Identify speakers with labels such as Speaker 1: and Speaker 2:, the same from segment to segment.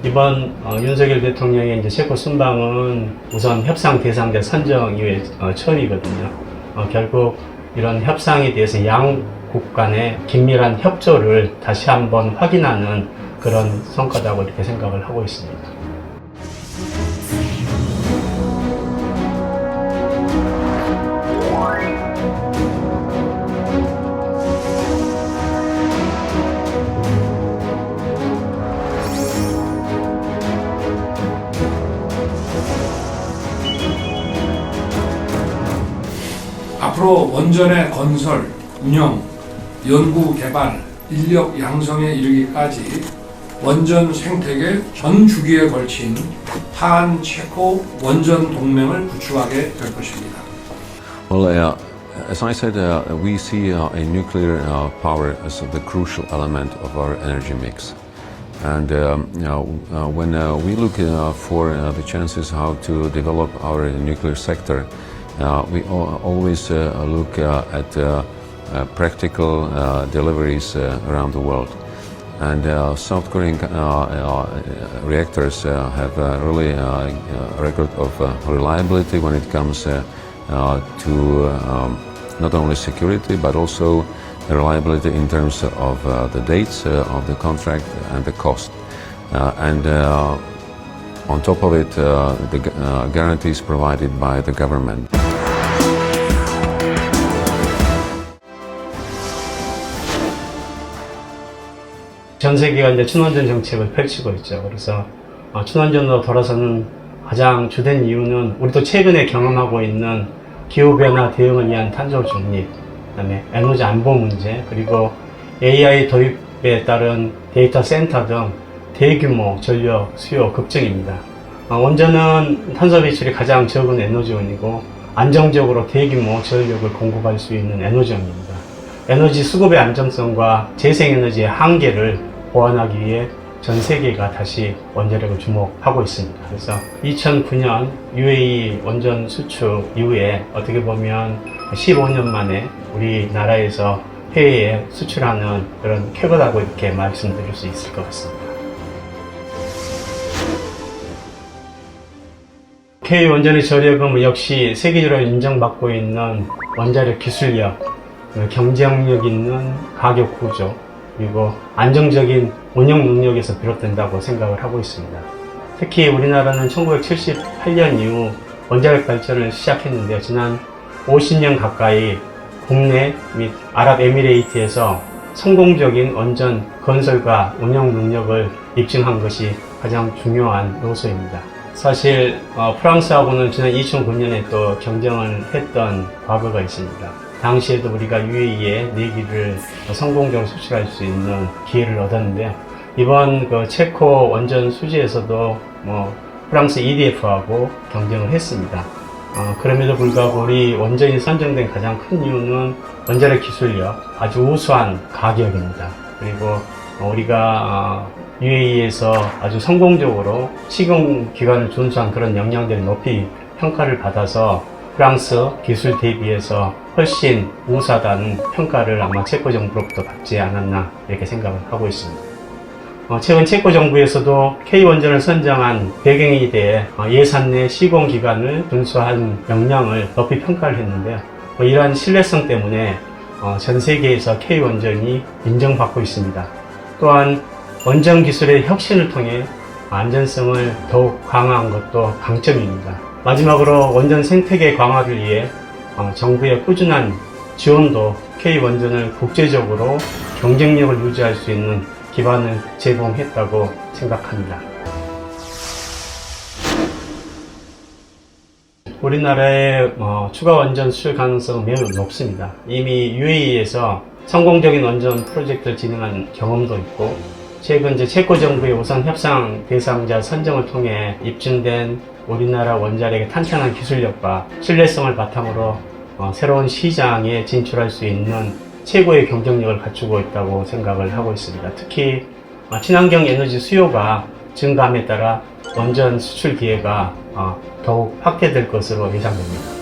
Speaker 1: 이번 윤석열 대통령의 이제 체코 순방은 우선 협상 대상자 선정 이후에 처음이거든요. 결국 이런 협상에 대해서 양국 간의 긴밀한 협조를 다시 한번 확인하는 그런 성과다고 이렇게 생각을 하고 있습니다.
Speaker 2: 앞으로 원전의 건설, 운영, 연구, 개발, 인력 양성에 이르기까지 원전 생태계 전 주기에 걸친 한 체코 원전 동맹을 구축하게 될 것입니다.
Speaker 3: Well, as I said, we see a nuclear power as the crucial element of our energy mix. And when we look for the chances how to develop our nuclear sector, we always look at practical deliveries around the world. And South Korean reactors have really a record of reliability when it comes to not only security but also reliability in terms of the dates of the contract and the cost. And on top of it, the guarantees provided by the government.
Speaker 1: 전 세계가 이제 친원전 정책을 펼치고 있죠. 그래서 친원전으로 돌아서는 가장 주된 이유는 우리도 최근에 경험하고 있는 기후변화 대응을 위한 탄소 중립, 그다음에 에너지 안보 문제, 그리고 AI 도입에 따른 데이터 센터 등 대규모 전력 수요 급증입니다. 원전은 탄소 배출이 가장 적은 에너지원이고 안정적으로 대규모 전력을 공급할 수 있는 에너지원입니다. 에너지 수급의 안정성과 재생에너지의 한계를 보완하기 위해 전 세계가 다시 원자력을 주목하고 있습니다. 그래서 2009년 UAE 원전 수출 이후에 어떻게 보면 15년 만에 우리나라에서 해외에 수출하는 그런 쾌거라고 이렇게 말씀드릴 수 있을 것 같습니다. K원전의 저력은 역시 세계적으로 인정받고 있는 원자력 기술력, 경쟁력 있는 가격 구조, 그리고 안정적인 운영 능력에서 비롯된다고 생각을 하고 있습니다. 특히 우리나라는 1978년 이후 원자력 발전을 시작했는데 지난 50년 가까이 국내 및 아랍에미레이트에서 성공적인 원전 건설과 운영 능력을 입증한 것이 가장 중요한 요소입니다. 사실 프랑스하고는 지난 2009년에 또 경쟁을 했던 과거가 있습니다. 당시에도 우리가 UAE에 4기를 성공적으로 수출할 수 있는 기회를 얻었는데 이번 체코 원전 수지에서도 프랑스 EDF하고 경쟁을 했습니다. 그럼에도 불구하고 우리 원전이 선정된 가장 큰 이유는 원자력 기술력, 아주 우수한 가격입니다. 그리고 우리가 UAE에서 아주 성공적으로 시공 기간을 준수한 그런 역량들이 높이 평가를 받아서 프랑스 기술 대비해서 훨씬 우수하다는 평가를 아마 체코 정부로부터 받지 않았나 이렇게 생각을 하고 있습니다. 최근 체코 정부에서도 K원전을 선정한 배경에 대해 예산 내 시공 기간을 준수한 역량을 높이 평가를 했는데요. 이러한 신뢰성 때문에 전 세계에서 K원전이 인정받고 있습니다. 또한 원전 기술의 혁신을 통해 안전성을 더욱 강화한 것도 강점입니다. 마지막으로 원전 생태계 강화를 위해 정부의 꾸준한 지원도 K원전을 국제적으로 경쟁력을 유지할 수 있는 기반을 제공했다고 생각합니다. 우리나라의 추가 원전 수출 가능성은 매우 높습니다. 이미 UAE에서 성공적인 원전 프로젝트를 진행한 경험도 있고 최근 체코 정부의 우선 협상 대상자 선정을 통해 입증된 우리나라 원자력의 탄탄한 기술력과 신뢰성을 바탕으로 새로운 시장에 진출할 수 있는 최고의 경쟁력을 갖추고 있다고 생각을 하고 있습니다. 특히 친환경 에너지 수요가 증가함에 따라 원전 수출 기회가 더욱 확대될 것으로 예상됩니다.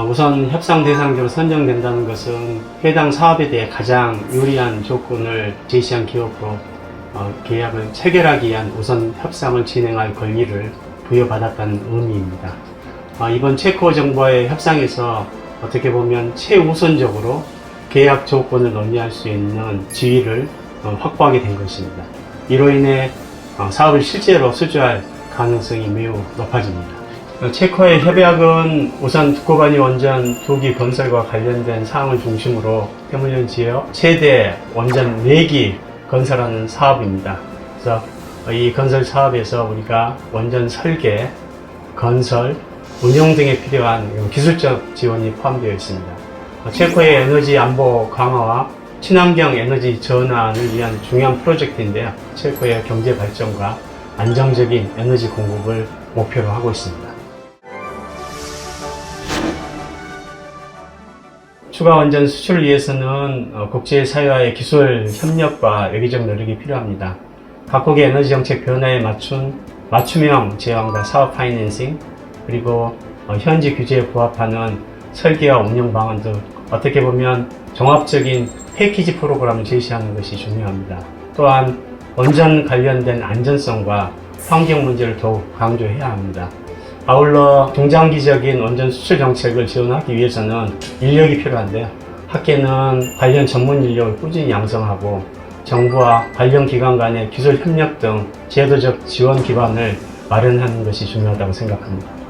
Speaker 1: 우선 협상 대상자로 선정된다는 것은 해당 사업에 대해 가장 유리한 조건을 제시한 기업으로 계약을 체결하기 위한 우선 협상을 진행할 권리를 부여받았다는 의미입니다. 이번 체코 정부와의 협상에서 어떻게 보면 최우선적으로 계약 조건을 논의할 수 있는 지위를 확보하게 된 것입니다. 이로 인해 사업을 실제로 수주할 가능성이 매우 높아집니다. 체코의 협약은 우선 두코바니 원전 2기 건설과 관련된 사항을 중심으로 태물연 지역 최대 원전 4기 건설하는 사업입니다. 그래서 이 건설 사업에서 우리가 원전 설계, 건설, 운영 등에 필요한 기술적 지원이 포함되어 있습니다. 체코의 에너지 안보 강화와 친환경 에너지 전환을 위한 중요한 프로젝트인데요. 체코의 경제 발전과 안정적인 에너지 공급을 목표로 하고 있습니다. 추가 원전 수출을 위해서는 국제사회와의 기술 협력과 외교적 노력이 필요합니다. 각국의 에너지 정책 변화에 맞춘 맞춤형 제왕과 사업 파이낸싱, 그리고 현지 규제에 부합하는 설계와 운영 방안 등 어떻게 보면 종합적인 패키지 프로그램을 제시하는 것이 중요합니다. 또한 원전 관련된 안전성과 환경 문제를 더욱 강조해야 합니다. 아울러 중장기적인 원전 수출 정책을 지원하기 위해서는 인력이 필요한데요. 학계는 관련 전문 인력을 꾸준히 양성하고 정부와 관련 기관 간의 기술 협력 등 제도적 지원 기반을 마련하는 것이 중요하다고 생각합니다.